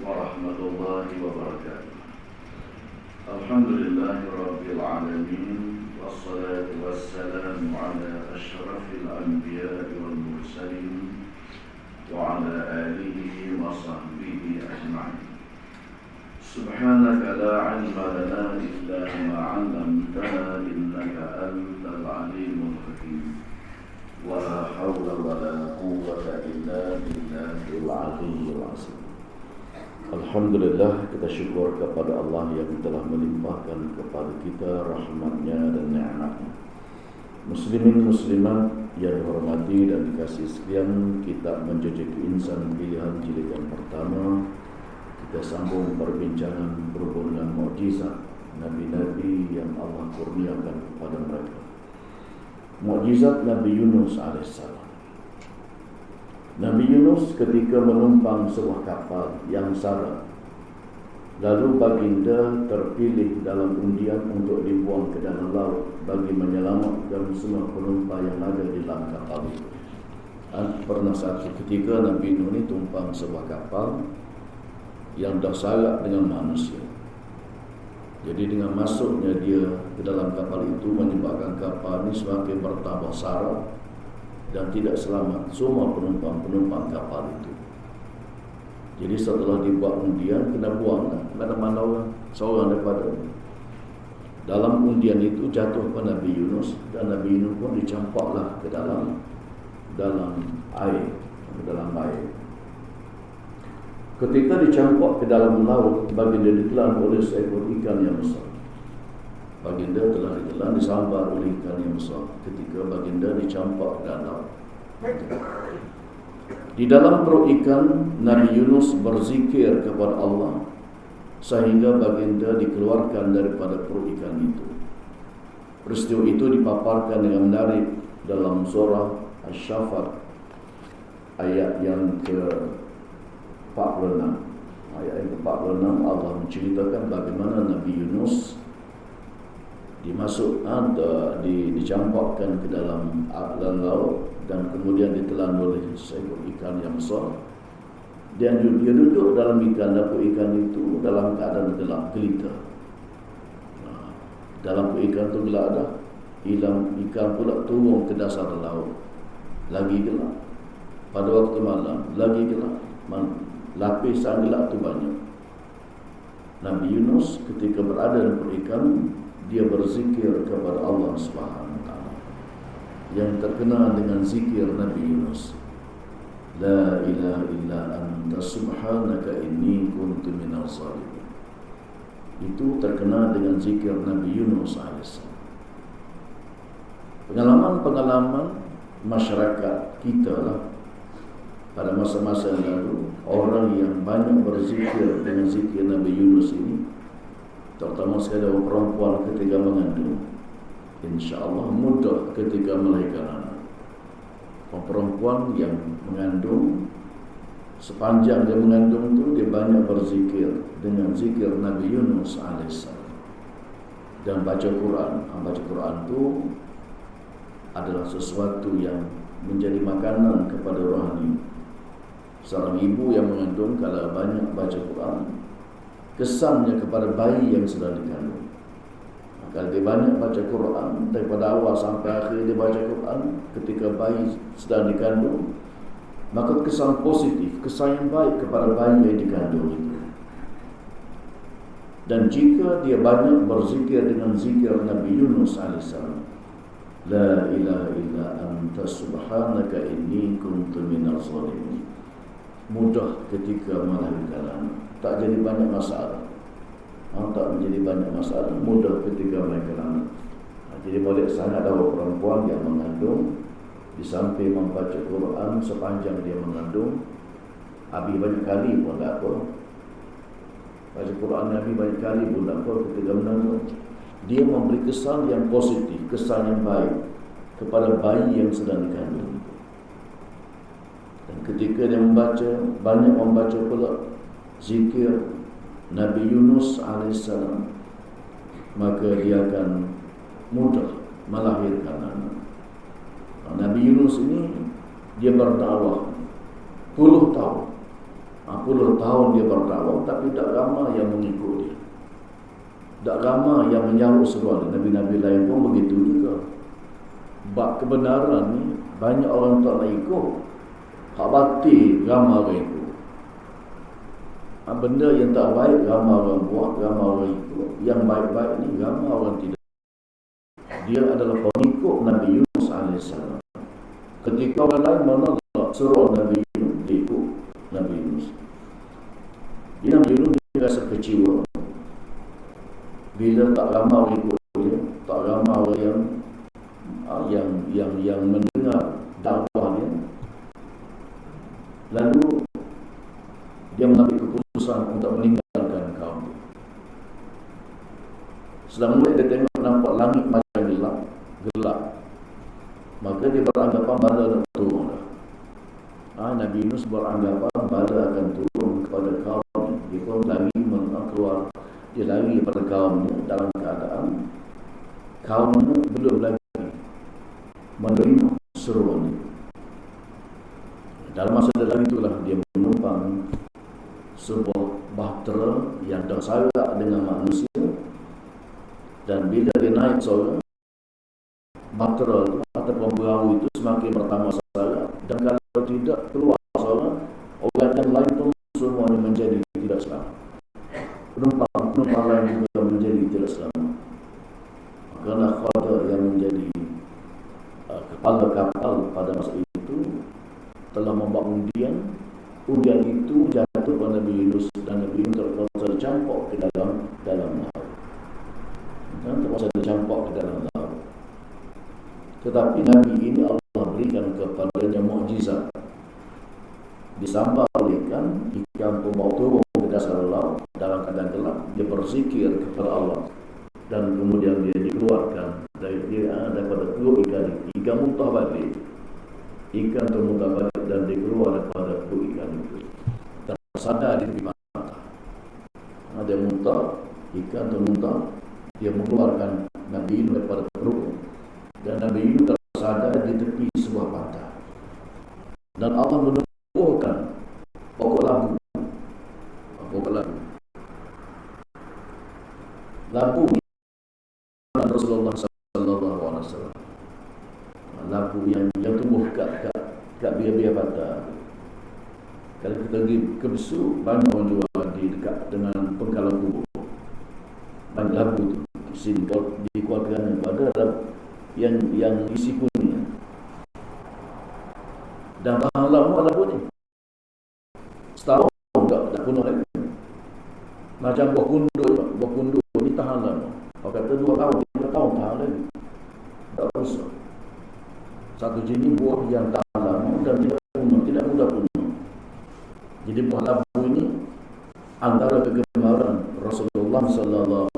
warahmatullahi wabarakatuh. Alhamdulillahi rabbil alamin, wassalatu wassalamu ala asyrafil anbiya'i wal mursalin wa ala alihi wa sahbihi ajma'in. Subhanaka la ilma lana illa ma 'allamtana innaka antal alimul hakim. Wa la hawla wa la quwwata illa billahil aliyyil azim. Alhamdulillah, kita syukur kepada Allah yang telah melimpahkan kepada kita rahmatnya dan nikmatnya. Muslimin muslimat yang dihormati dan dikasihi sekalian, kita menjejaki insan pilihan jilid yang pertama. Kita sambung perbincangan berhubung dengan mukjizat nabi-nabi yang Allah kurniakan kepada mereka. Mukjizat Nabi Yunus alaihissalam. Nabi Yunus ketika menumpang sebuah kapal yang syarat, lalu baginda terpilih dalam undian untuk dibuang ke dalam laut bagi menyelamatkan semua penumpang yang ada di dalam kapal itu. Pernah satu ketika Nabi Yunus ini tumpang sebuah kapal yang bersyarat dengan manusia. Jadi dengan masuknya dia ke dalam kapal itu menyebabkan kapal ini semakin bertambah syarat dan tidak selamat semua penumpang kapal itu. Jadi setelah dibuat undian, kena buang mana-mana orang, seorang daripada dalam undian itu jatuh kepada Nabi Yunus, dan Nabi Yunus pun dicampaklah ke dalam air. Ketika dicampak ke dalam laut, baginda ditelan oleh seekor ikan yang besar. Baginda telah ditelan, disambar oleh ikan yang besar ketika baginda dicampak ke dalam laut. Di dalam perut ikan, Nabi Yunus berzikir kepada Allah sehingga baginda dikeluarkan daripada perut ikan itu. Peristiwa itu dipaparkan dengan menarik dalam surah Asy-Syafat ayat yang ke-46. Ayat yang ke-46 Allah menceritakan bagaimana Nabi Yunus dicampakkan ke dalam laut dan kemudian ditelan oleh seekor ikan yang besar, dan dia duduk dalam perut ikan itu dalam keadaan gelap gelita. Dalam perut ikan itu gelap dah, hilang ikan pula turun ke dasar laut, lagi gelap. Pada waktu malam lagi gelap, lapisan gelap itu banyak. Nabi Yunus ketika berada dalam perut ikan, dia berzikir kepada Allah Subhanahu wa taala yang terkenal dengan zikir Nabi Yunus. La ilaha illa anta subhanaka inni kuntu minaz zalimin. Itu terkenal dengan zikir Nabi Yunus alaihissalam. Pengalaman masyarakat kita lah pada masa-masa yang lalu, orang yang banyak berzikir dengan zikir Nabi Yunus ini, terutama sekali perempuan ketika mengandung, insya-Allah mudah ketika melahirkan anak. Perempuan yang mengandung, sepanjang dia mengandung itu dia banyak berzikir dengan zikir Nabi Yunus alaihissalam dan baca Quran. Baca Quran itu adalah sesuatu yang menjadi makanan kepada rohani. Seorang ibu yang mengandung kalau banyak baca Quran, kesannya kepada bayi yang sedang dikandung. Kalau dia banyak baca Quran daripada awal sampai akhir dia baca Quran ketika bayi sedang dikandung, maka kesan positif, kesan yang baik kepada bayi yang dikandung itu. Dan jika dia banyak berzikir dengan zikir Nabi Yunus alaihissalam, La ilaha illa anta subhanaka inni kuntu minaz zalimin, mudah ketika melahirkan anak, tak jadi banyak masalah. Tak menjadi banyak masalah, mudah ketika melahirkan anak. Jadi boleh sangat ada perempuan yang mengandung, di samping membaca Quran sepanjang dia mengandung, Abi banyak kali pun tak apa. Baca Quran Nabi banyak kali pun tak apa ketika mengandung. Dia memberi kesan yang positif, kesan yang baik kepada bayi yang sedang dikandung. Dan ketika dia banyak membaca pula zikir Nabi Yunus alaihissalam, maka dia akan mudah melahirkan anak. Nabi Yunus ini dia berdakwah puluh tahun. 50 tahun dia berdakwah, tapi tak ramai yang mengikut dia. Tak ramai yang menyambut seruan. Nabi-nabi lain pun begitu juga. Bab kebenaran ni banyak orang tak nak ikut. Hak batil ramai orang ikut. Benda yang tak baik ramai orang buat, ramai orang ikut. Yang baik-baik ni ramai orang tidak. Dia adalah pengikut Nabi Yunus AS. Ketika orang lain menolak seruan Nabi Yunus, dia ikut Nabi Yunus. Nabi Yunus dia rasa kecewa bila tak ramai orang ikut dia, tak ramai orang yang mendengar dakwah dia. Lalu dia mengambil keputusan untuk meninggalkan kaum dia. Setelah mulai dia tengok nampak langit macam gelap, maka dia beranggapan bala nak turun dah. Nabi Yunus beranggapan bala akan turun kepada kaum. Dia pun lari keluar. Dia lari daripada kaumnya dalam keadaan kaumnya belum lagi menerima seruan itu. Dalam masa dia lari itulah dia menumpang sebuah bahtera yang tersarak dengan manusia. Dan bila dia naik seorang, bahtera itu ataupun perahu itu semakin bertambah sarak. Dan kalau tidak keluar seorang, orang yang lain pun semuanya menjadi tidak selamat. Penumpang lain juga menjadi tidak selamat. Kerana Khadir yang menjadi kepala kapal pada masa itu telah membuat undian itu jatuh pada Nabi Yunus, dan Nabi Yunus terpaksa dicampur ke dalam laut. Terpaksa dicampur ke dalam laut. Tetapi Nabi ini Allah berikan kepadanya mukjizat. Disambalkan ikan pembawa turun ke dasar laut dalam keadaan gelap, dia berzikir kepada Allah, dan kemudian dia dikeluarkan daripada perut ikan muntah balik. Ikan termuntah balik dan dikeluar daripada perut ikan itu. Tersadar di tepi pantai. Dia muntah, ikan termuntah, dia mengeluarkan Nabi Yunus daripada perut, dan Nabi Yunus tersadar di tepi sebuah pantai. Dan Allah menumbuhkan pokok labu. Labu Rasulullah SAW. Labu yang tumbuh kat biar-biar pantai. Kalau kita pergi ke Besuk, banyak orang jual di dekat dengan pengkalan kubur. Banyak labu tu. Sini dikeluarkan pada labu yang isi kuning. Dan tahan lama labu ni. Setahun tak punah lagi. Macam buah kundur ni tahan lama. Kalau kata 2 tahun, 3 tahun tahan lagi. Tak rosak. Satu jenis buah yang tahan lama dan tidak mudah punah. Jadi buah labu ini antara kegemaran Rasulullah SAW.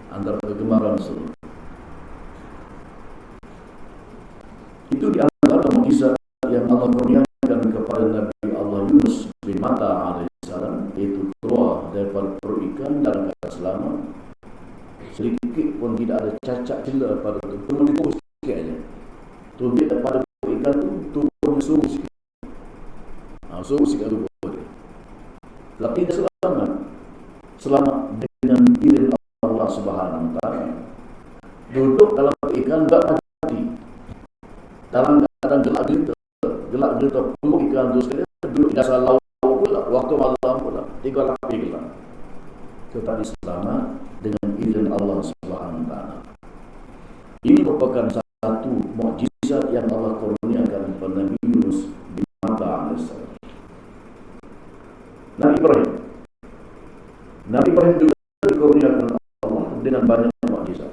Antara kegemaran Rasulullah. Itu di antara mukjizat yang Allah kurniakan kepada Nabi Allah Yunus bin Matta alaihissalam, yaitu keluar daripada perut ikan dalam keadaan selamat. Sedikit pun tidak ada cacat celah pada itu. Cuma dipuk sikit saja. Tumbik daripada perut ikan itu, tubuhnya suruh sikit. Suruh sikit tubuh dia. Tapi dia selamat dengan izin Allah Subhanahu Wa Taala. Duduk dalam perut ikan tak mati. Dalam keadaan gelap gelita perut ikan itu sekali duduk di dasar laut pula, waktu malam pula, 3 lapis gelap. Tetapi selamat dengan izin Allah Subhanahu Wa Taala. Ini merupakan satu mukjizat yang Allah kurniakan kepada Nabi Yunus bin Matta alaihissalam. Nabi Ibrahim juga dikurniakan Allah dengan banyak mukjizat.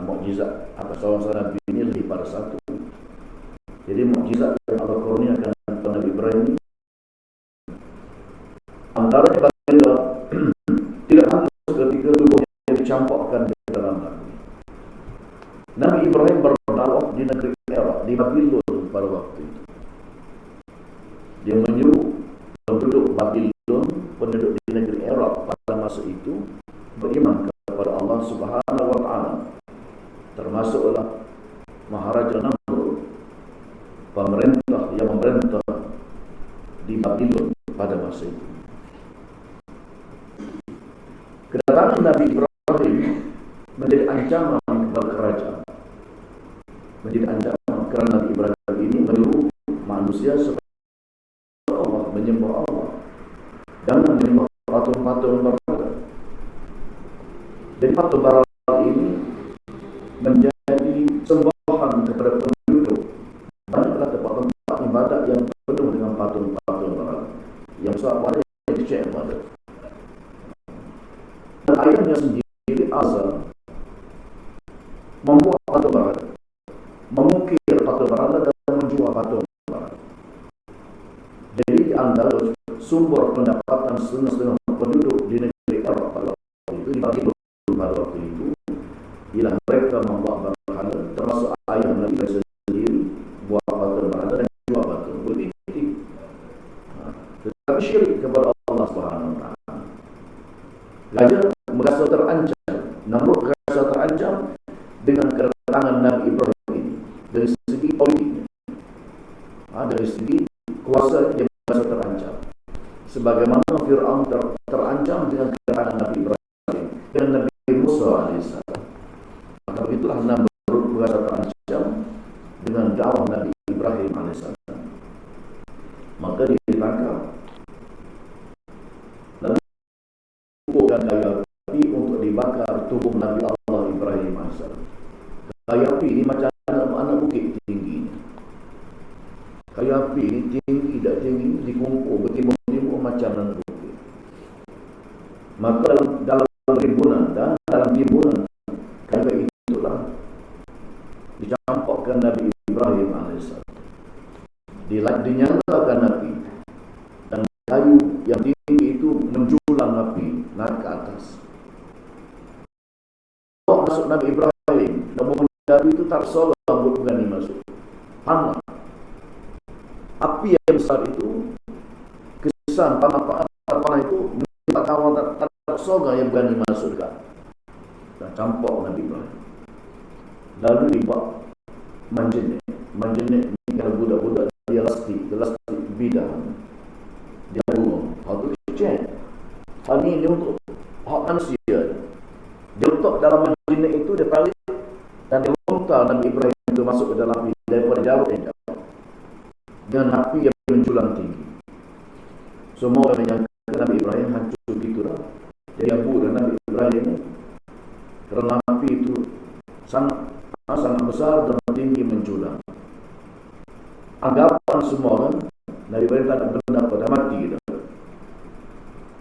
Mukjizat atas seorang Nabi ini lebih pada satu. Jadi mukjizat yang Allah kurniakan kepada Nabi Ibrahim ini antaranya baginda tidak hangus ketika tubuhnya dicampakkan ke dalam laut. Nabi Ibrahim berdakwah di negeri Irak, di Babilon pada waktu itu. Dia menyuruh penduduk Babilon, penduduk di negeri Irak pada masa itu beriman kepada Allah Subhanahu Wa Taala, termasuklah Maharaja Namrud, pemerintah yang memerintah di Babylon pada masa itu. Kedatangan Nabi Ibrahim menjadi ancaman kepada kerajaan, menjadi ancaman kerana Nabi Ibrahim ini menyuruh manusia supaya Allah, menyembah Allah, jangan menyembah patung-patung berhala. Jadi patung berhala ini menjadi sembahan kepada penduduk. Banyaklah tempat-tempat ibadat yang penuh dengan patung-patung berhala, yang sahabat yang dicek pada. Dan ayahnya sendiri Azar membuat patung berhala, mengukir patung berhala dan menjual patung berhala. Jadi di antara sumber pendapatan setengah-setengah penduduk di negeri Arab pada waktu itu, di Babylon pada waktu itu, ialah mereka membuat berhala, termasuk ayah Nabi sendiri buat patung berhala dan jual patung politik. Tetapi syirik kepada Allah Subhanahu Wa Taala. Raja merasa terancam, Namrud merasa terancam dengan kedatangan Nabi Ibrahim ini dari segi politiknya, dari segi kuasa dia merasa terancam. Sebagaimana Fir'aun terancam dengan kedatangan Nabi Ibrahim dan Nabi Musa AS. Maka itulah Namrud merasa terancam dengan dakwah Nabi Ibrahim AS. Maka dia ditangkap, lalu bukan kayu api untuk dibakar tubuh Nabi Allah Ibrahim AS. Kayu api ini macam anak bukit tingginya. Kayu api ini tinggi tak tinggi, dikumpul bertimbun-timbun macam anak bukit. Maka dalam rimbunan dan dalam timbunan kayu itulah dicampakkan Nabi Ibrahim AS. Dinyalakan api, dan kayu yang tinggi itu menjulang api naik ke atas. Masuk Nabi Ibrahim, namun Nabi itu tak seorang berani masuk. Panas. Api yang besar itu, kesan panah itu tak kawan tak seorang yang berani masuk dekat. Dan campak Nabi Ibrahim. Lalu dibuat manjenik ini kalau budak-budak dia lastik bidang dia buang. Hal itu kecil. Hal ini untuk hak manusia. Dia letak dalam manjenik itu, dia tarik dan dia lontar Nabi Ibrahim itu masuk ke dalam api daripada jarak yang jauh dengan api yang menjulang tinggi. Semua orang menyangka Nabi Ibrahim hancur gitulah. Jadi abu dan Nabi Ibrahim kerana api itu sangat besar dan tinggi menjulang. Anggapan semua orang Nabi Ibrahim tak ada benda pada mati dah.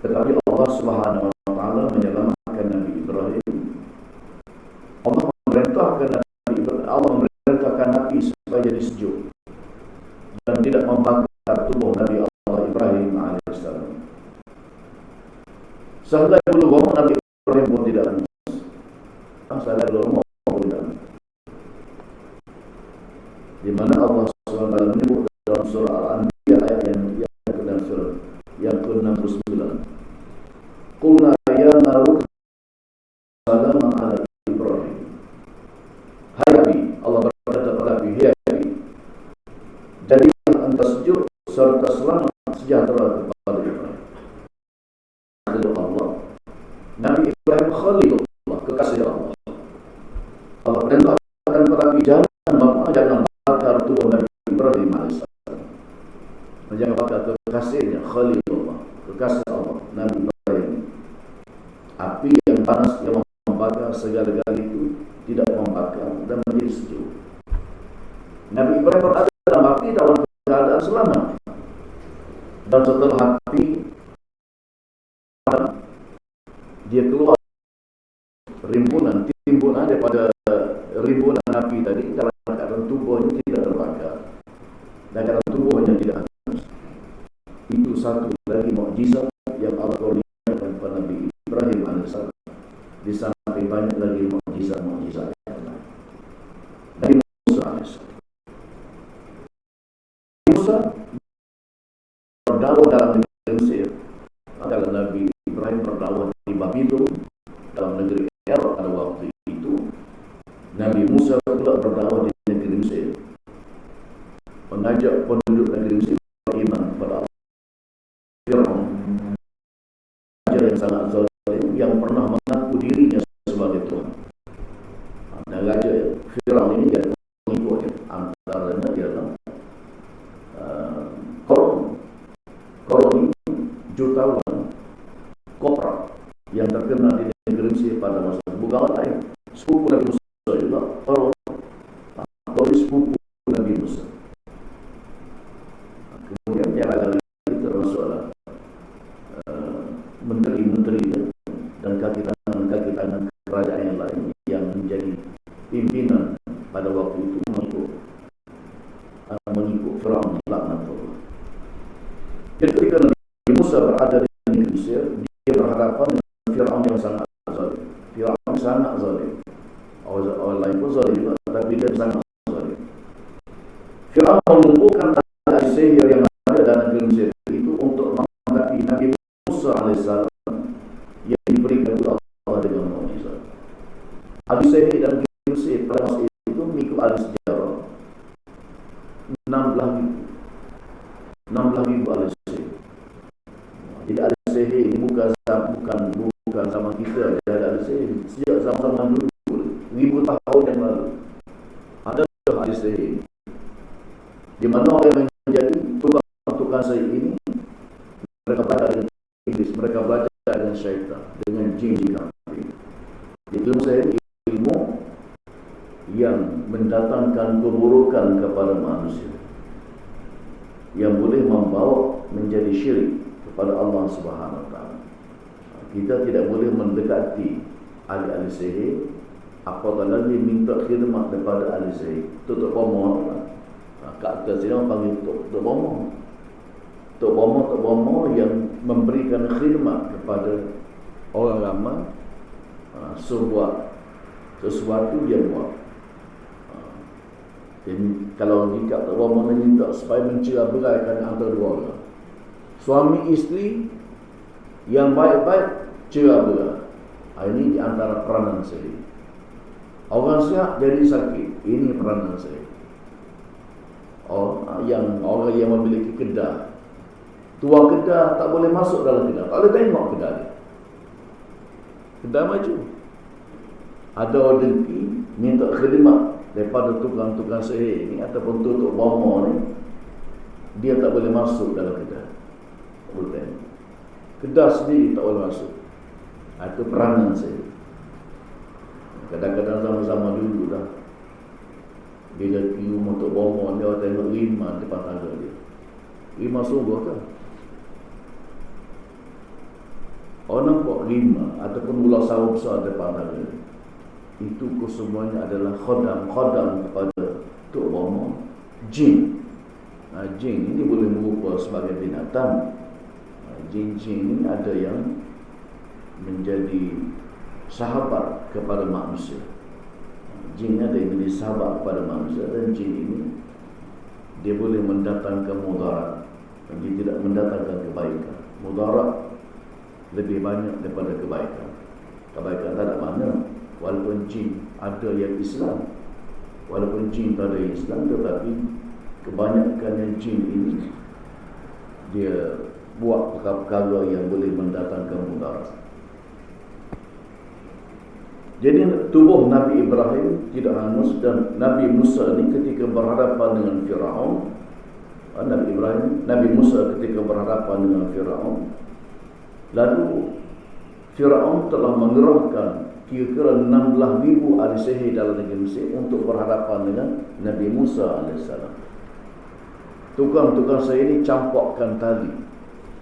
Tetapi Allah Subhanahu Wa Taala menyelamatkan Nabi Ibrahim. Allah memerintahkan Nabi supaya jadi sejuk dan tidak membakar tubuh Nabi Allah Ibrahim AS. Sampai belum Nabi Ibrahim pun tidak nangis. Sampai belum pun tidak nangis. Di mana Allah SWT menyebut dalam surah Al-Anbiya ayat yang ke-6 surah yang ke-69. Qulna ya naru salaman ala Ibrahim. Hai Nabi, Allah berkata kepada Nabi, hai Nabi, jadilah engkau sejuk serta selamat sejahtera kepada Ibrahim. Allah, Nabi Ibrahim Khalilullah, kekasih Allah. Allah perintahkan kepada Nabi jangan bakar tubuh Nabi Ibrahim AS. Jangan bakar kekasihnya Khalilullah, kekasih Allah, Nabi Ibrahim. Api yang panas yang membakar segala-galanya itu tidak membakar dan menjadi sejuk. Nabi Ibrahim berada dalam api dalam keadaan selamat. Dan setelah api dia keluar timbunan daripada rimbunan api tadi dalam keadaan tubuhnya tidak terbakar dan keadaan tubuhnya tidak hangus. Itu satu lagi mukjizat yang Allah kurniakan kepada Nabi Ibrahim AS. Di samping banyak lagi mukjizat yang lain. Nabi Musa AS. Musa berdakwah dalam negeri Mesir. Adalah Nabi Ibrahim berdakwah di Babylon dalam negeri Arab pada waktu itu. Nabi Musa pula berdakwah di negeri Mesir. mengajak penduduk negeri Mesir beriman kepada Allah. Firaun, raja yang sangat zalim, yang pernah mengaku dirinya sebagai Tuhan. Dan raja Firaun ini dia pengikut antaranya ialah Korun jutawan kopra yang terkenal di negeri Mesir pada masa itu. Bukan orang lain, sepupu Nabi Musa juga. Korun sepupu Nabi Musa. Kemudian yang lagi termasuklah menteri-menteri dan kaki tangan kerajaan yang lain yang menjadi pimpinan pada waktu itu mengikut Firaun laknatullah. Jadi ketika Nabi Musa berada di negeri Mesir, dia berhadapan dengan Firaun yang sangat zalim. Firaun sangat zalim. Orang lain pun zalim juga, tapi dia sangat zalim. Firaun mengumpulkan ahli sihir yang ada dalam negeri Mesir itu untuk menghadapi Nabi Musa AS yang diberikan oleh Allah dengan mukjizat. Ahli sihir dalam negeri Mesir pada masa itu mengikut ahli sejarah 16,000 ahli sihir. Jadi ahli sihir ini bukan zaman kita ada ahli sihir. Sejak zaman dulu, ribu tahun yang lalu ada ahli sihir. Di mana orang yang menjadi tukang sihir ini, mereka belajar dengan iblis, mereka belajar dengan syaitan, dengan jin kafir. Itu ilmu yang mendatangkan keburukan kepada manusia, yang boleh membawa menjadi syirik kepada Allah Subhanahu Wa Taala. Kita tidak boleh mendekati ahli-ahli sihir, apatah lagi minta khidmat daripada ahli sihir. Tutup bomoh. Kat atas sini orang panggil tutup bomoh. Tutup bomoh yang memberikan khidmat kepada orang ramai, sesuatu dia buat. Jadi, kalau jika tutup bomoh minta supaya mencerai beraikan antara dua orang, suami isteri yang baik-baik cerai berai. Ini di antara peranan sihir. Orang sihat jadi sakit, ini peranan sihir. Orang yang memiliki kedai, tuan kedai tak boleh masuk dalam kedai, tak boleh tengok kedai dia. Kedai maju. Ada orang dengki minta khidmat daripada tukang-tukang sihir ni ataupun tutup bomoh ni, dia tak boleh masuk dalam kedai. Tak boleh tengok. Kedai sendiri tak boleh masuk. Itu peranan sihir. Kadang-kadang sama-sama dulu dah, bila pergi rumah Tok Bomoh, dia tengok lima depan tangga dia. Lima sungguh kan? Orang nampak lima ataupun ular sawah besar depan tangga dia. Itu kesemuanya adalah khodam kepada Tok Bomoh, jin. Jin ini boleh merupa sebagai binatang. Jin-jin ini ada yang menjadi sahabat kepada manusia. Jin ada yang menjadi sahabat kepada manusia, dan jin ini dia boleh mendatangkan mudarat, dia tidak mendatangkan kebaikan. Mudarat lebih banyak daripada kebaikan. Kebaikan tak ada mana. Walaupun jin ada yang Islam, walaupun jin tak ada yang Islam, tetapi kebanyakan yang jin ini dia buat perkara yang boleh mendatangkan mudarat. Jadi tubuh Nabi Ibrahim tidak hangus, dan Nabi Musa ni ketika berhadapan dengan Firaun, Nabi Musa ketika berhadapan dengan Firaun, lalu Firaun telah mengerahkan kira-kira 16,000 ahli sihir dalam negeri Mesir untuk berhadapan dengan Nabi Musa AS. Tukang-tukang sihir ini campakkan tali,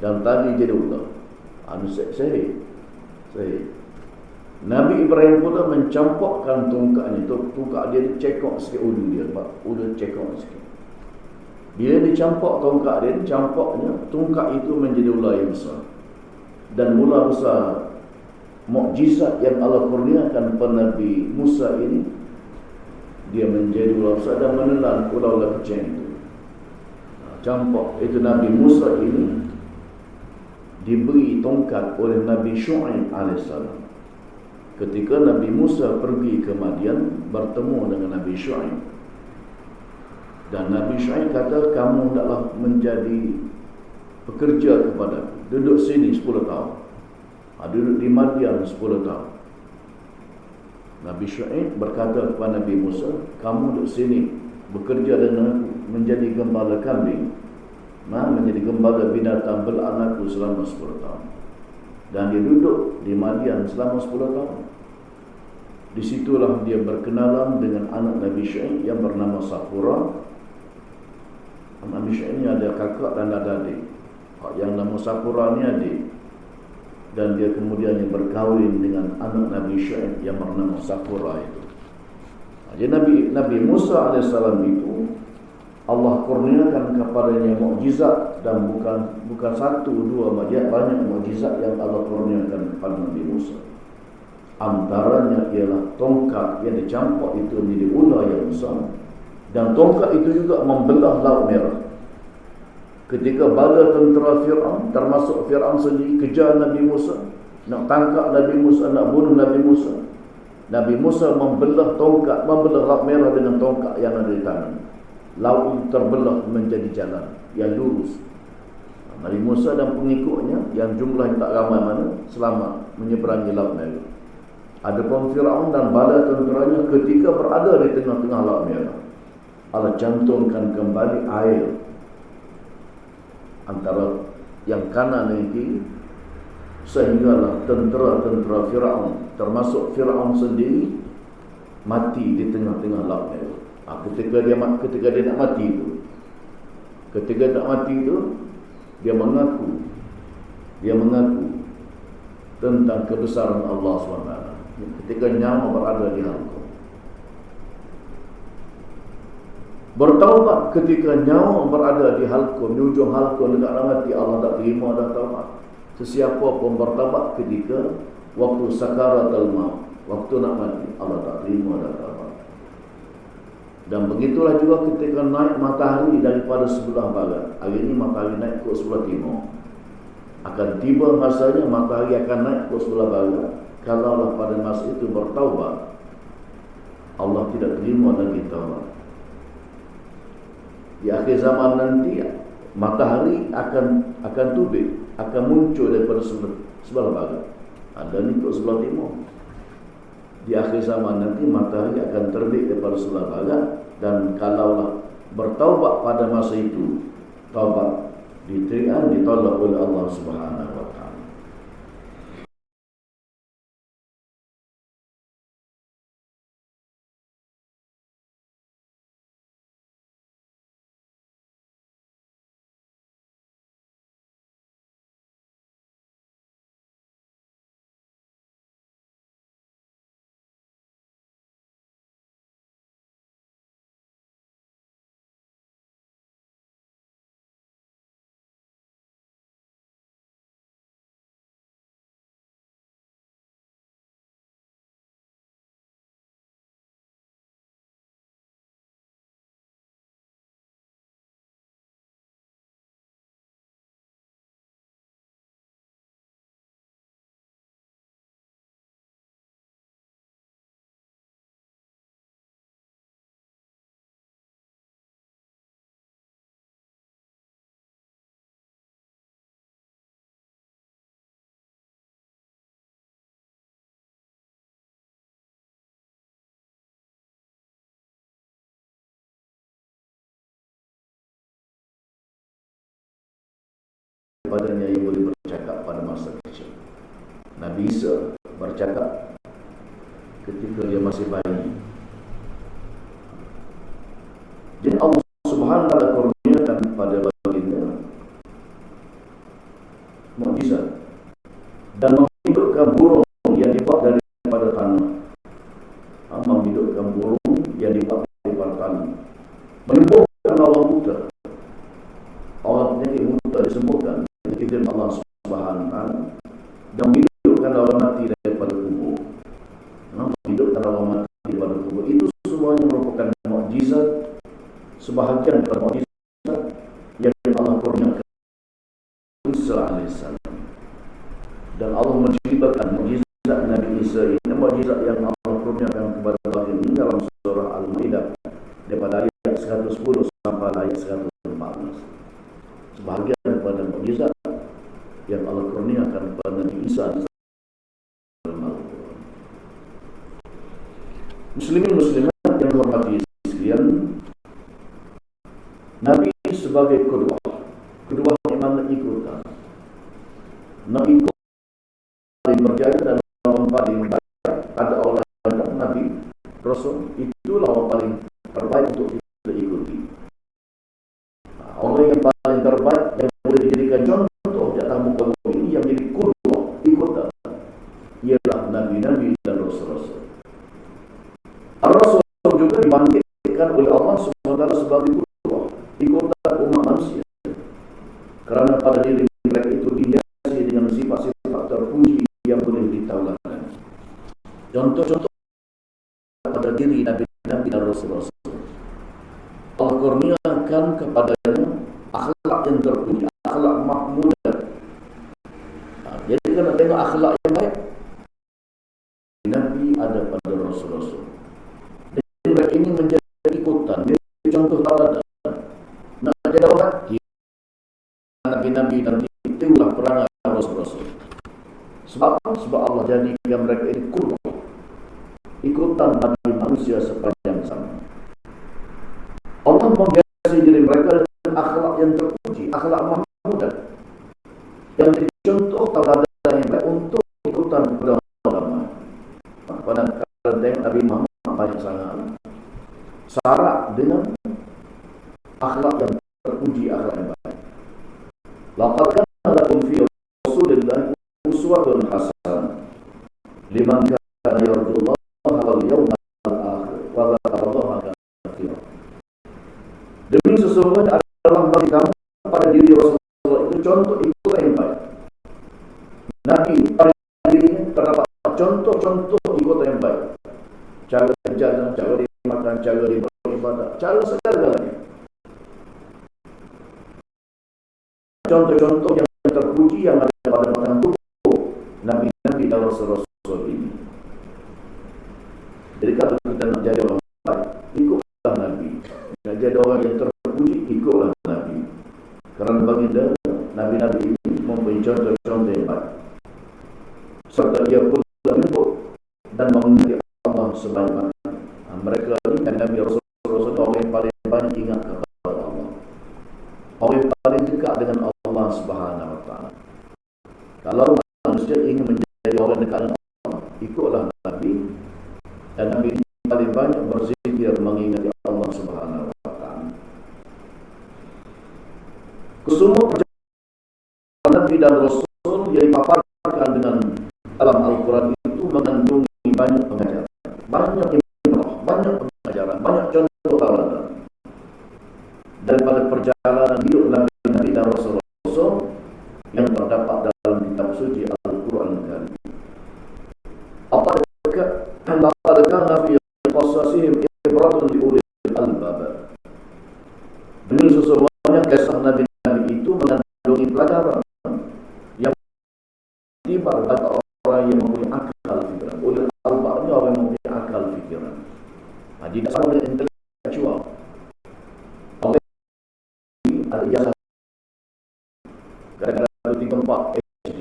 dan tali jadi ular. Sihir. Nabi Ibrahim pula mencampakkan tongkatnya. Tongkat dia cekok sikit ulu dia, ulu cekok sikit. Bila dicampak tongkat dia, campaknya tongkat itu menjadi ular yang besar. Dan ular besar, mukjizat yang Allah kurniakan kepada Nabi Musa ini, dia menjadi ular besar dan menelan ular-ular kecil itu. Campak itu Nabi Musa ini diberi tongkat oleh Nabi Syu'aib AS. Ketika Nabi Musa pergi ke Madian bertemu dengan Nabi Syu'aib, Dan Nabi Syuaib kata, kamu hendaklah menjadi pekerja kepada aku. Duduk sini 10 tahun. Duduk di Madian 10 tahun. Nabi Syuaib berkata kepada Nabi Musa, kamu duduk sini bekerja dengan aku, menjadi gembala kambing, menjadi gembala binatang beranakku selama 10 tahun. Dan dia duduk di Madian selama 10 tahun. Disitulah dia berkenalan dengan anak Nabi Syuaib yang bernama Safura. Nabi Syuaib ini ada kakak dan ada adik. Yang nama Safura ni adik. Dan dia kemudian yang berkahwin dengan anak Nabi Syuaib yang bernama Safura itu. Jadi Nabi Musa AS itu Allah kurniakan kepadanya mukjizat, dan bukan satu dua, banyak mukjizat yang Allah kurniakan kepada Nabi Musa. Antaranya ialah tongkat yang dicampak itu menjadi ular yang besar, dan tongkat itu juga membelah Laut Merah. Ketika bala tentera Fir'aun, termasuk Fir'aun sendiri, kejar Nabi Musa, nak tangkap Nabi Musa, nak bunuh Nabi Musa, Nabi Musa membelah Laut Merah dengan tongkat yang ada di tangan. Laut itu terbelah menjadi jalan yang lurus. Nabi Musa dan pengikutnya yang jumlahnya tak ramai mana selamat menyeberangi Laut Merah. Adapun Fir'aun dan bala tenteranya ketika berada di tengah-tengah Laut Merah, Allah cantumkan kembali air antara yang kanan dan kiri, sehinggalah tentera-tentera Fir'aun termasuk Fir'aun sendiri mati di tengah-tengah Laut Merah. Ketika dia nak mati itu, dia mengaku tentang kebesaran Allah SWT ketika nyawa berada di halqa. Bertaubat ketika nyawa berada di halqa, di ujung halqa dekat nak mati, Allah tak terima dah taubat. Sesiapa pun bertaubat ketika waktu sakaratul maut, waktu nak mati, Allah tak terima dah taubat. Dan begitulah juga ketika naik matahari daripada sebelah barat. Hari ini matahari naik ke sebelah timur. Akan tiba masanya matahari akan naik ke sebelah barat. Kalaulah pada masa itu bertaubat, Allah tidak terima lagi taubat. Di akhir zaman nanti matahari akan tubik, akan muncul daripada sebelah barat. Ada ni ke sebelah timur. Di akhir zaman nanti matahari akan terbit daripada sebelah barat, dan kalaulah bertaubat pada masa itu, taubat ditolak oleh Allah Subhanahu wa taala. Padanya yang boleh bercakap pada masa kecil. Nabi Isa bercakap ketika dia masih bayi. Jadi Allah Subhanahu wa taala kurniakan pada baginda mukjizat dan menghidupkan burung yang dibuat daripada tanah. Menghidupkan burung yang dibuat daripada tanah. Menyembuhkan orang buta. Orang penyakit buta disembuhkan ketika Allah Subhanahu wa taala, dan menghidupkan orang mati daripada kubur. Menghidupkan orang mati daripada kubur. Itu semuanya merupakan mukjizat, sebahagian daripada mukjizat yang Allah kurniakan Isa alaihissalam. Dan Allah menceritakan mukjizat Nabi Isa ini, mukjizat yang Allah kurniakan kepada baginda dalam surah Al-Maidah daripada ayat 110 ayat 114. Sebahagian daripada mukjizat yang Allah kurniakan kepada Nabi Isa dalam Al-Quran. Muslimin muslimat yang hormati sekalian, Nabi sebagai kedua yang mana ikutan. Nabi paling berjaya dan orang paling baik pada Allah dan Nabi Rasul, itulah orang paling terbaik untuk kita ikuti. Orang yang paling terbaik yang boleh dijadikan contoh di atas muka bumi ini, yang jadi qudwah ikutan, ialah Nabi-Nabi dan Rasul-Rasul. Rasul juga dibangkitkan oleh Allah SWT sebagai qudwah ikutan umat manusia, kerana pada diri mereka itu dihiasi dengan sifat-sifat terpuji yang boleh ditauladan. Contoh-contoh pada diri Nabi-Nabi dan Rasul-Rasul, Allah kurniakan kepadanya akhlak yang terpuji, akhlak mahmudah. Jadi kalau tengok akhlak yang baik, Nabi ada pada Rasul-Rasul. Dan mereka ini menjadi ikutan, menjadi contoh tauladan. Nak jadi orang Nabi-Nabi dan itulah perangai Rasul-Rasul. Sebab Allah jadikan mereka ini qudwah, ikutan Nabi manusia sepanjang zaman. Allah menghiasi diri mereka dengan akhlak yang terpuji, akhlak mahmudah, yang menjadi contoh tauladan yang baik untuk ikutan kepada ulama. Pada kalau tengok Nabi Muhammad banyak sangat syarat dengan akhlak yang terpuji, akhlak yang baik. Laqad kana lakum fi Rasulillahi uswatun hasanah liman kana yarjullaha wal yawmal akhir wa dzakara Allaha katsiran. Demi sesungguhnya adalah bagi kamu pada diri Rasulullah itu contoh ikutan yang baik. Nabi pada dirinya terdapat contoh-contoh ikutan yang baik. Cara berjalan, cara dimakan, cara beribadah, cara segala-galanya. Contoh-contoh yang terpuji yang ada pada makanan tubuh Nabi-Nabi dan Rasul-Rasul ini. Jadi kalau kita nak jadi orang baik, ikutlah Nabi. Nak jadi orang yang terpuji, ikutlah Nabi. Kerana baginda Nabi-Nabi ini mempunyai contoh-contoh yang baik. Serta dia pun menyebut dan mengingat Allah sebanyak mereka ini dan Nabi Rasul-Rasul orang yang paling banyak ingat kepada Allah, orang yang paling dekat dengan Allah Subhanahu Wa Taala. Kalau manusia ingin menjadi orang dekat dengan Allah, ikutlah Nabi, dan Nabi ini paling banyak berzikir mengingati Allah Subhanahu Wa Taala. Kesemua perjalanan Nabi dan Rasul yang dipaparkan dengan dalam Al-Quran itu mengandungi banyak pengajaran, banyak ibrah, banyak pengajaran, banyak contoh tauladan daripada perjalanan hidup Nabi dan Rasul-Rasul yang terdapat dalam kitab suci Al-Quran Karim. Apakah Nabi qasasihim ibratun li ulil albab. Demi sesungguhnya kisah Nabi-Nabi itu mengandungi pelajaran yang tiba bagi orang yang mempunyai akal fikiran. Ulil albab ini orang yang mempunyai akal fikiran. Tidak sama dengan intelektual. Orang ada ijazah kadang-kadang 3-4 HD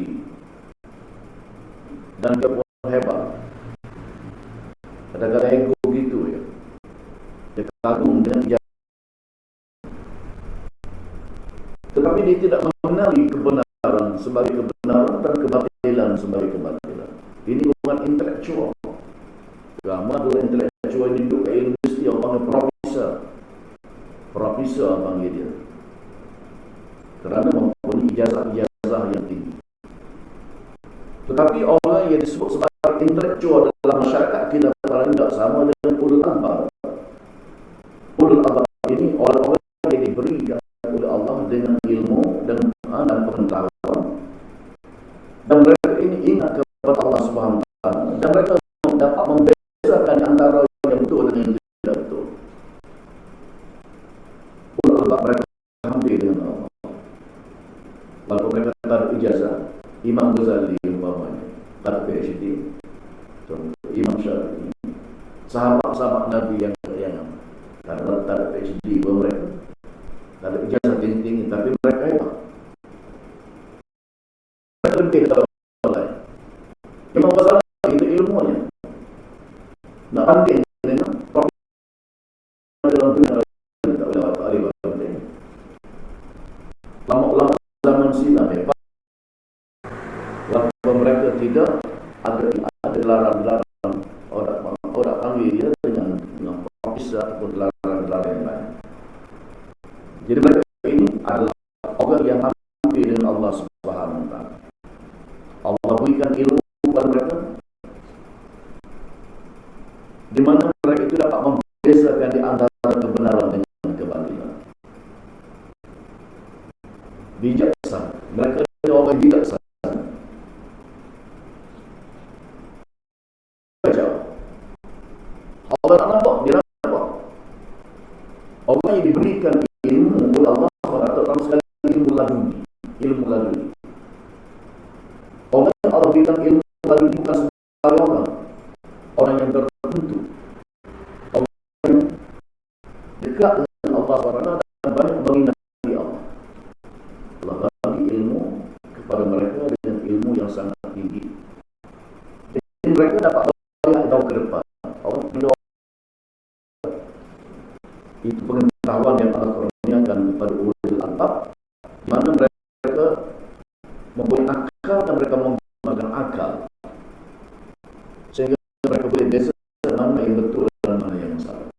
dan dia pun hebat. Kadang-kadang ego gitu ya. Dia kagum dengan ijazah, tetapi dia tidak mengenali kebenaran sebagai kebenaran dan kebatilan sebagai kebatilan. Ini bukan intelektual. Agama adalah intelektual yang duduk ke universiti, orang panggil profesor panggil dia, kerana mempunyai ijazah yang tinggi. Tetapi orang yang disebut sebagai intelektual dalam masyarakat kita paling tidak sama dengan ulul albab. Ulul albab ini orang-orang yang diberikan oleh Allah dengan ilmu dan pengetahuan, dan mereka ini ingat kepada Allah Subhanahu Wa Taala, dan mereka dapat membezakan antara yang betul dengan yang tidak betul. Ulul albab mereka hampir dengan Allah, walaupun mereka tak ada ijazah. Imam Ghazali umpamanya tak ada PhD, Imam Syafi'i, sahabat-sahabat Nabi yang tak ada PhD pun mereka tak ada ijazah tinggi-tinggi, tapi mereka hebat. Mereka lebih daripada orang lain. Yang masalah itu ilmunya. Nak banding dengan profesional dalam dunia tak boleh ahli banding. Ulama-ulama zaman silam hebat. Walaupun mereka tidak ada larang-larang orang panggil dia dengan profesor atau larang-larang yang lain. Jadi mereka ini adalah orang yang hampir dengan Allah Subhanahu Wa Taala. Allah berikan ilmu kepada mereka, di mana mereka itu dapat membezakan di antara kebenaran dengan kebatilan. Bijaksana, mereka adalah orang bijaksana. Allah tak nampak, dia nampak. Orang yang diberikan ilmu oleh Allah terutama sekali ilmu laduni. Orang yang Allah berikan ilmu laduni bukan sembarang orang yang tertentu, orang yang dekat dengan Allah SWT dan banyak mengingati Allah. Allah bagi ilmu kepada mereka dengan ilmu yang sangat tinggi. Jadi mereka dapat banyak tahu ke depan. Itu pengetahuan yang Allah kurniakan kepada ulul albab, di mana mereka mempunyai akal dan mereka menggunakan akal, sehingga mereka boleh beza mana yang betul dan mana yang salah.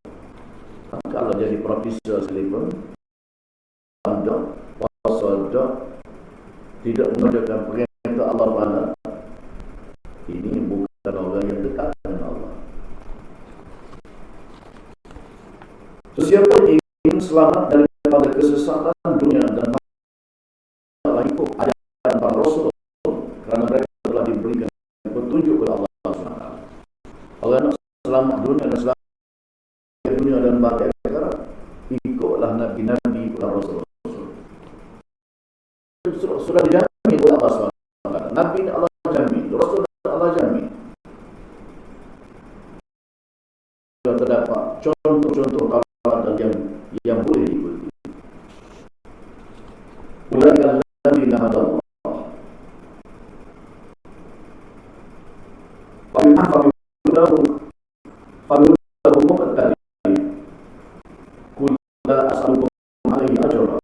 Kalau jadi profesor sekalipun, anda puasa tidak mengerjakan perintah Allah Taala, ini bukan orang yang dekat dengan Allah. Siapa yang ingin selamat daripada kesesatan dunia dan Allah ikut ajaran para Rasul, kerana mereka telah diberikan petunjuk oleh Allah SWT. Orang nak selamat dunia dan selamat dunia dan bahagia akhirat, ikutlah Nabi-Nabi, ikutlah Rasul-Rasul. Sudah dijamin oleh Allah SWT. Nabi Allah jamin, Rasul Allah jamin. Sudah terdapat contoh-contoh yang boleh diikuti. Ulaika alladziina hadallah. Wa min fa'buduhu muqtadi. Qul la as'alukum 'alaihi ajra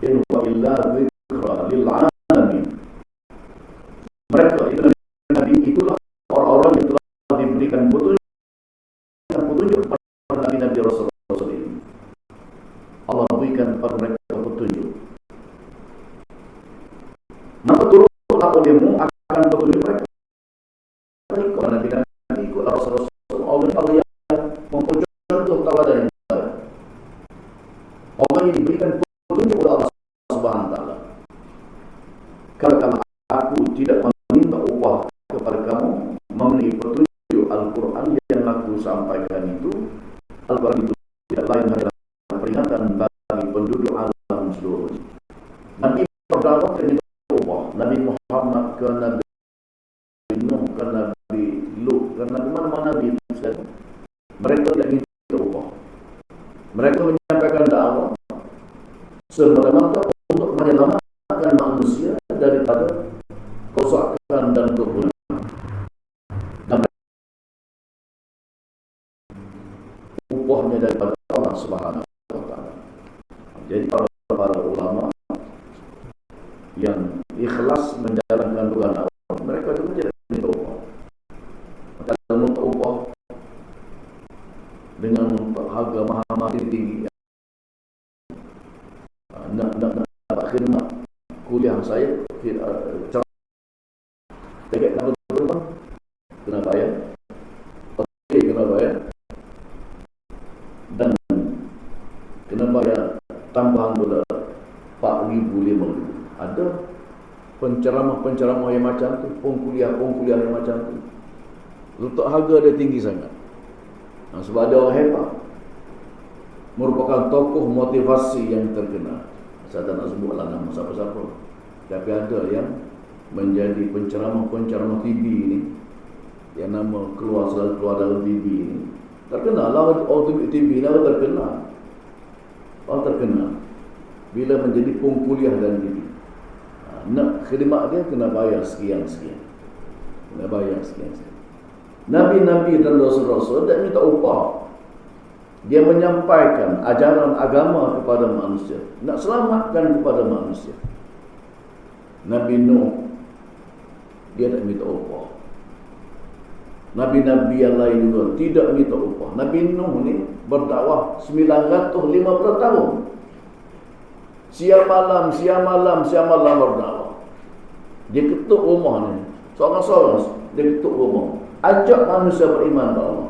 in huwa illa dzikra lil 'alamin. Mereka itu Nabi itulah orang-orang yang telah diberikan petunjuk kepada Nabi-Nabi Rasul. Allah berikan kepada mereka petunjuk. Maka turutlah olehmu akan petunjuk mereka. Ikut Nabi-Nabi, ikut Rasul-Rasul. Allah yang mempunyai contoh tauladan yang baik. Orang yang diberikan petunjuk oleh Allah Subhanahu Wa Taala. Kalau aku tidak meminta upah kepada kamu mengenai petunjuk Al-Quran yang aku sampaikan itu, Al-Quran itu tidak lain adalah peringatan bagi penduduk alam seluruh. Nabi berdakwah ke Allah, Nabi Muhammad ke Nabi Nuh ke Nabi Lut ke Nabi mana-mana Nabi itu sekali. Mereka tidak minta upah. Mereka menyampaikan dakwah semata-mata untuk menyelamatkan manusia daripada kerusakan dan keburukan. Dan upahnya daripada Allah Subhanahu Wa Taala. Jadi para ulama yang ikhlas menjalankan tugas dakwah, mereka itu tidak minta upah. Kalau minta upah dengan harga mahal tinggi, nak dapat khidmat kuliah saya, tiket kapal terbang kena bayar, hotel kena bayar, dan kena bayar tambahan pula 4,000, 5,000. Ada penceramah yang macam tu, pengkuliah yang macam tu, letak harga dia tinggi sangat. Sebab ada orang hebat, merupakan tokoh motivasi yang terkenal. Saya tak nak sebutlah nama siapa-siapa, tapi ada yang menjadi penceramah TV ni, yang nama selalu keluar dalam TV ni, terkenal lah. Orang TV lah terkenal. Bila menjadi pengkuliah dan didik, nak khidmat dia kena bayar sekian-sekian. Kena bayar sekian-sekian. Nabi-nabi dan rasul-rasul tak minta upah. Dia menyampaikan ajaran agama kepada manusia, nak selamatkan kepada manusia. Nabi Nuh, dia tak minta upah. Nabi-nabi yang lain juga tidak minta upah. Nabi Nuh ni berdakwah 950 tahun. Siang malam berdakwah. Dia ketuk rumah ni, seorang-seorang dia ketuk rumah, ajak manusia beriman kepada Allah.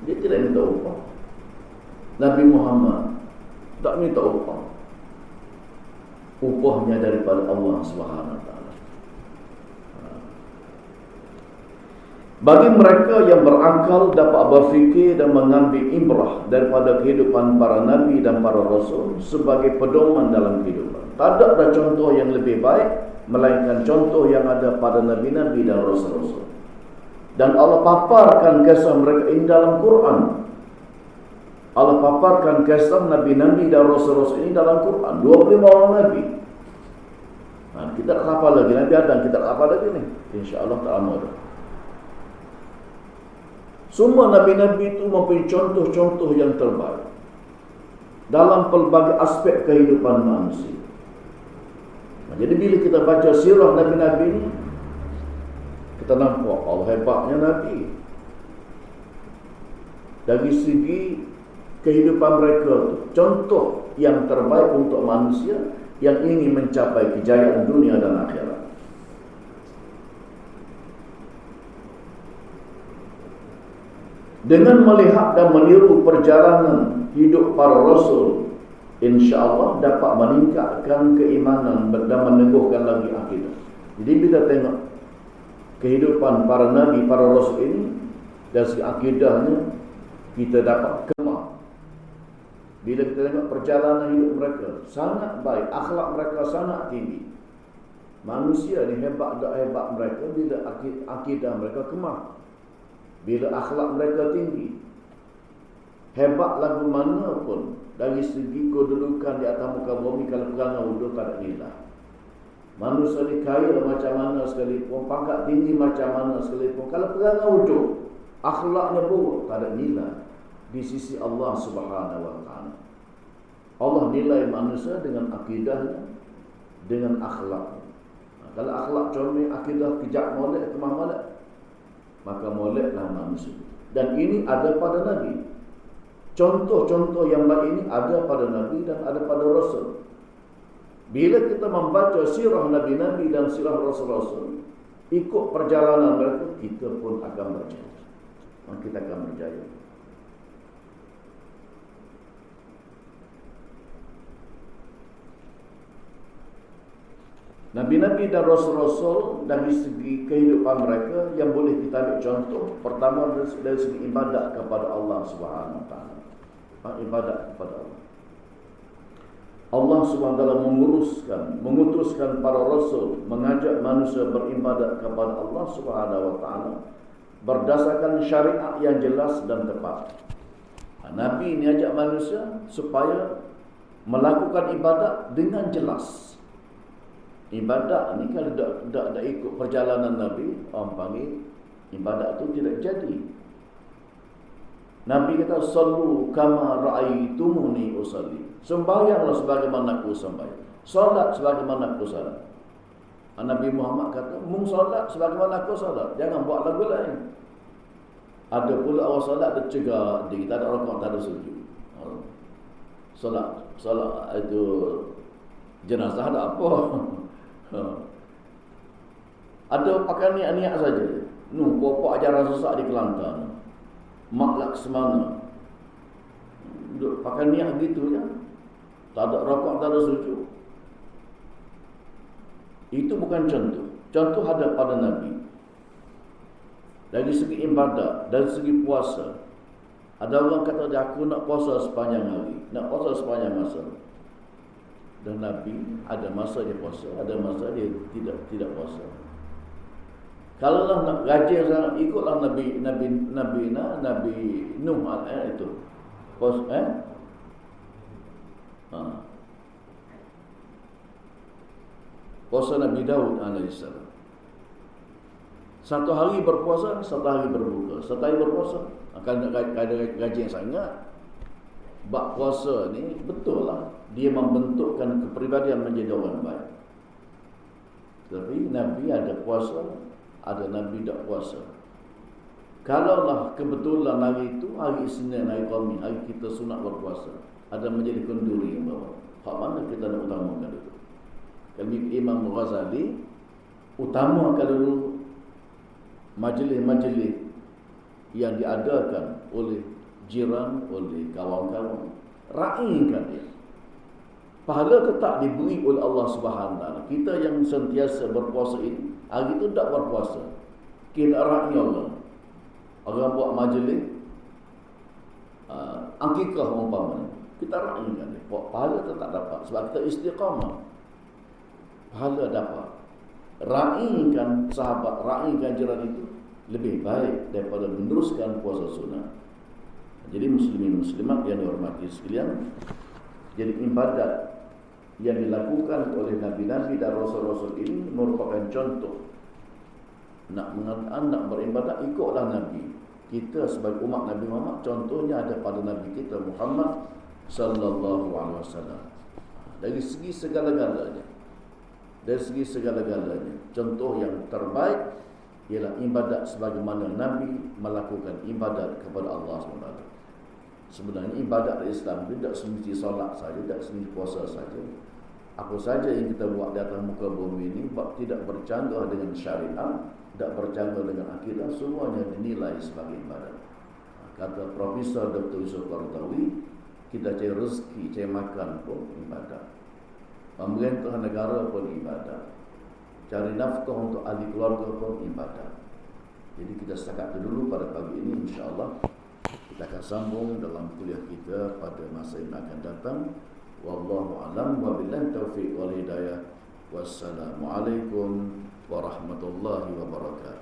Dia tidak minta upah. Nabi Muhammad tak minta upah. Upahnya daripada Allah Subhanahu Wa Taala. Bagi mereka yang berakal dapat berfikir dan mengambil ibrah daripada kehidupan para nabi dan para rasul sebagai pedoman dalam kehidupan. Tak ada contoh yang lebih baik melainkan contoh yang ada pada nabi-nabi dan rasul-rasul. Dan Allah paparkan kisah mereka ini dalam Quran. Allah paparkan kisah nabi-nabi dan rasul-rasul ini dalam Quran. 25 orang nabi. Kita tak hafal lagi, Nabi Adam kita tak hafal lagi ni. InsyaAllah tak lama dah. Semua nabi-nabi itu mempunyai contoh-contoh yang terbaik dalam pelbagai aspek kehidupan manusia. Jadi bila kita baca sirah nabi-nabi ini, kita nampak Allah hebatnya nabi. Dari segi kehidupan mereka itu contoh yang terbaik untuk manusia yang ingin mencapai kejayaan dunia dan akhirat. Dengan melihat dan meniru perjalanan hidup para rasul, insya-Allah dapat meningkatkan keimanan dan meneguhkan lagi akidah. Jadi bila tengok kehidupan para nabi, para rasul ini, dari segi akidahnya kita dapat kemah. Bila kita tengok perjalanan hidup mereka sangat baik, akhlak mereka sangat tinggi. Manusia ni hebat tak hebat mereka bila akidah mereka kemah. Bila akhlak mereka tinggi, hebat lagu mana pun dari segi kedudukan di atas muka bumi, kalau perangai wudhu tak ada nilai. Manusia ni kaya macam mana sekalipun, pangkat tinggi macam mana sekalipun, kalau perangai wudhu, akhlaknya buruk, tak ada nilai di sisi Allah Subhanahu Wa Taala. Allah nilai manusia dengan akidahnya, dengan akhlaknya. Kalau akhlak comel, akidah kejak molek, kemah molek, maka moleklah manusia. Dan ini ada pada Nabi. Contoh-contoh yang baik ini ada pada Nabi dan ada pada Rasul. Bila kita membaca sirah Nabi-Nabi dan sirah Rasul-Rasul, ikut perjalanan mereka, kita pun akan berjaya. Kita akan berjaya. Nabi-Nabi dan Rasul-Rasul dari segi kehidupan mereka yang boleh kita ambil contoh, pertama dari segi ibadat kepada Allah Subhanahu Wa Taala. Ibadat kepada Allah. Allah Subhanahu Wa Taala mengutuskan para rasul mengajak manusia beribadat kepada Allah Subhanahu Wa Taala berdasarkan syariat yang jelas dan tepat. Nabi ini ajak manusia supaya melakukan ibadat dengan jelas. Ibadat ni kalau tak ikut perjalanan Nabi, orang panggil ibadat tu tidak jadi. Nabi kata, sallu kama ra'aitumuni usalli. Sembahyanglah sebagaimana aku sembahyang. Solat sebagaimana aku solat. Nabi Muhammad kata, mung solat sebagaimana aku solat. Jangan buat lagu lain. Ada pula awal solat dia cegah diri, tak ada rakaat, tak ada sujud. Solat itu jenazah ada apa? Ada pakai niat-niat saja. Pokok ajaran sesat di Kelantan, Mak Laksmana, pakai niat gitu ya. Tak ada rakaat, tak ada sujud. Itu bukan contoh. Contoh ada pada Nabi. Dari segi ibadat, dari segi puasa. Ada orang kata, aku nak puasa sepanjang hari, nak puasa sepanjang masa. Dan Nabi ada masa dia puasa, ada masa dia tidak puasa. Kalau nak rajin sangat, ikutlah Nabi Nuh itu. puasa Nabi Daud alaihissalam. Satu hari berpuasa, satu hari berbuka. Satu hari berpuasa akan ada gaji yang sangat. Bab puasa ni betul lah, dia membentukkan kepribadian menjadi orang baik. Tapi Nabi ada puasa, ada Nabi tak puasa. Kalaulah kebetulan hari itu hari Isnin, hari Khamis, hari kita sunat berpuasa, ada menjadi kenduri yang bawa. Hak mana kita nak utamakan itu? Kami Imam Ghazali utamakan dulu majlis-majlis yang diadakan oleh jiran, oleh kawan-kawan, raikan dia. Pahala tetap diberi oleh Allah Subhanahu Wa Taala. Kita yang sentiasa berpuasa ini, hari itu tak berpuasa, kita rai Allah. Orang buat majlis akikah umpamanya, kita raikan dia. Pahala tetap dapat sebab kita istiqamah. Pahala dapat. Raikan sahabat, raikan jiran itu lebih baik daripada meneruskan puasa sunnah. Jadi muslimin muslimat yang dihormati sekalian, jadi ibadat yang dilakukan oleh nabi-nabi dan rasul-rasul ini merupakan contoh. Nak beribadat, ikutlah Nabi. Kita sebagai umat Nabi Muhammad, contohnya ada pada Nabi kita Muhammad sallallahu alaihi wasallam. Dari segi segala-galanya, contoh yang terbaik ialah ibadat sebagaimana Nabi melakukan ibadat kepada Allah SWT. Sebenarnya ibadat Islam tidak semesti solat saja, tidak semesti puasa saja. Apa saja yang kita buat di atas muka bumi ini tidak bercanggah dengan syariat, tidak bercanggah dengan akidah, semuanya dinilai sebagai ibadat. Kata Profesor Dr. Yusuf Qaradawi, kita cari rezeki, cari makan pun ibadat. Pemerintah negara pun ibadat. Cari nafkah untuk ahli keluarga pun ibadat. Jadi kita setakat dulu pada pagi ini, insya-Allah kita akan sambung dalam kuliah kita pada masa yang akan datang. Wallahu a'lam wa billahi taufiq wal hidayah. Wassalamualaikum warahmatullahi wabarakatuh.